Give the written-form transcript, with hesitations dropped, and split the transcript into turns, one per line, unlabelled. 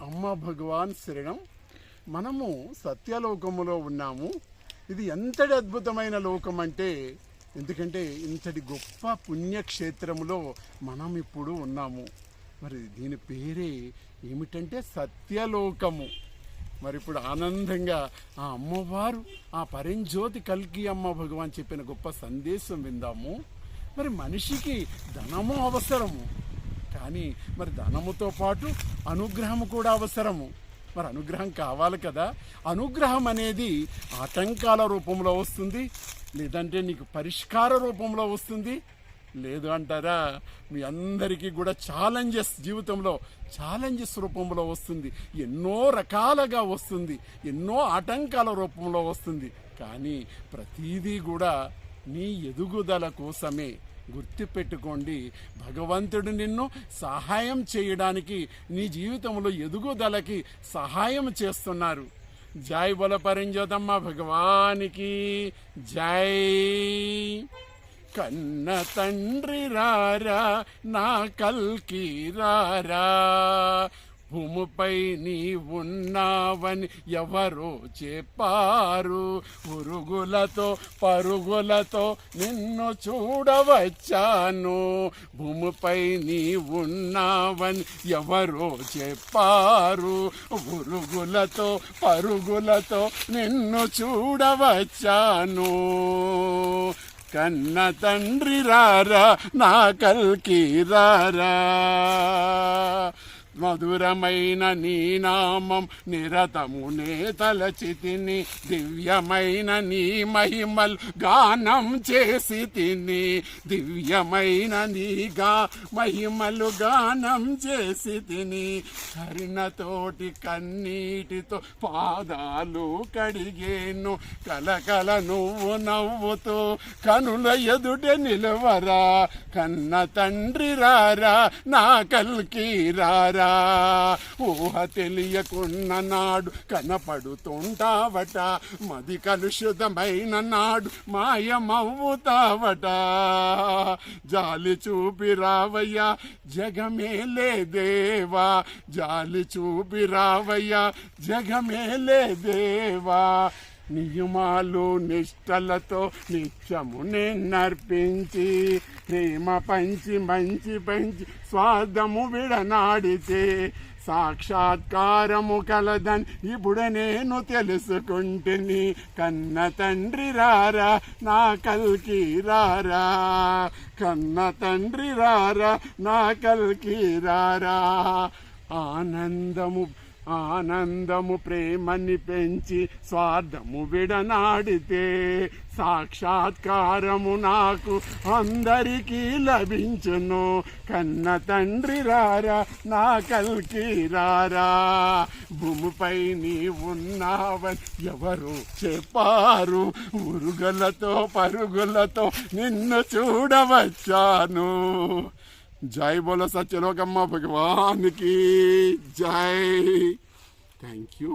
అమ్మ భగవాన్ శరణం. మనము సత్యలోకములో ఉన్నాము. ఇది ఎంతటి అద్భుతమైన లోకం అంటే, ఎందుకంటే ఇంతటి గొప్ప పుణ్యక్షేత్రములో మనం ఇప్పుడు ఉన్నాము. మరి దీని పేరే ఏమిటంటే సత్యలోకము. మరి ఇప్పుడు ఆనందంగా ఆ అమ్మవారు, ఆ పరంజ్యోతి కల్కి అమ్మ భగవాన్ చెప్పిన గొప్ప సందేశం విందాము. మరి మనిషికి ధనము అవసరము, కానీ మరి ధనముతో పాటు అనుగ్రహం కూడా అవసరము. మరి అనుగ్రహం కావాలి కదా. అనుగ్రహం అనేది ఆటంకాల రూపంలో వస్తుంది, లేదంటే నీకు పరిష్కార రూపంలో వస్తుంది, లేదు అంటారా మీ అందరికీ కూడా జీవితంలో ఛాలెంజెస్ రూపంలో వస్తుంది. ఎన్నో రకాలుగా వస్తుంది, ఎన్నో ఆటంకాల రూపంలో వస్తుంది. కానీ ప్రతీదీ కూడా నీ ఎదుగుదల కోసమే. గుర్తుపెట్టుకోండి, భగవంతుడు నిన్ను సహాయం చేయడానికి, నీ జీవితంలో ఎదుగుదలకి సహాయం చేస్తున్నారు. జై బోల పరంజ్యోతమ్మ భగవానికి జై. కన్న తండ్రి రారా నా కల్కి రారా, భూమిపై నీ ఉన్నావని ఎవరో చెప్పారు. ఉరుగులతో పరుగులతో నిన్ను చూడవచ్చాను. భూమిపై నీ ఉన్నావని ఎవరో చెప్పారు. ఉరుగులతో పరుగులతో నిన్ను చూడవచ్చాను. కన్న తండ్రి రారా నా కల్కి రారా, మధురమైన నీ నామం నిరతమునే తలచి తిని, దివ్యమైన నీ మహిమలు గానం చేసి తిని, దివ్యమైన నీ మహిమలు గానం చేసి తిని. కరుణతోటి కన్నీటితో పాదాలు కడిగేను, కలకల నువ్వు నవ్వుతూ కనుల ఎదుట నిలవరా. కన్న తండ్రి రారా నా కల్కి రారా, ఊహ తెలియకున్న నాడు కనపడుతుంటావట, మది కలుషితమైన నాడు మాయమవుతావట. జాలి చూపి రావయ్యా జగమేలే దేవా, జాలి చూపి రావయ్యా జగమేలే దేవా. నియమాలు నిష్టలతో నిత్యము నర్పించి, ప్రేమ పంచి మంచి పంచి స్వార్థము విడనాడితే, సాక్షాత్కారము కలదని ఇప్పుడు నేను తెలుసుకుంటుని. కన్న తండ్రి రారా నా కల్కి రారా, కన్న తండ్రి రారా నా కల్కి రారా. ఆనందము ప్రేమని పెంచి స్వార్థము విడనాడితే, సాక్షాత్కారము నాకు అందరికీ లభించును. కన్న తండ్రి రారా నా కల్కి రారా, భూమిపై నీ ఉన్నావని ఎవరు చెప్పారు. ఉరుగులతో పరుగులతో నిన్ను చూడవచ్చాను. జై బోలో సత్యలోకమ్మ భగవానికి జై. Thank you.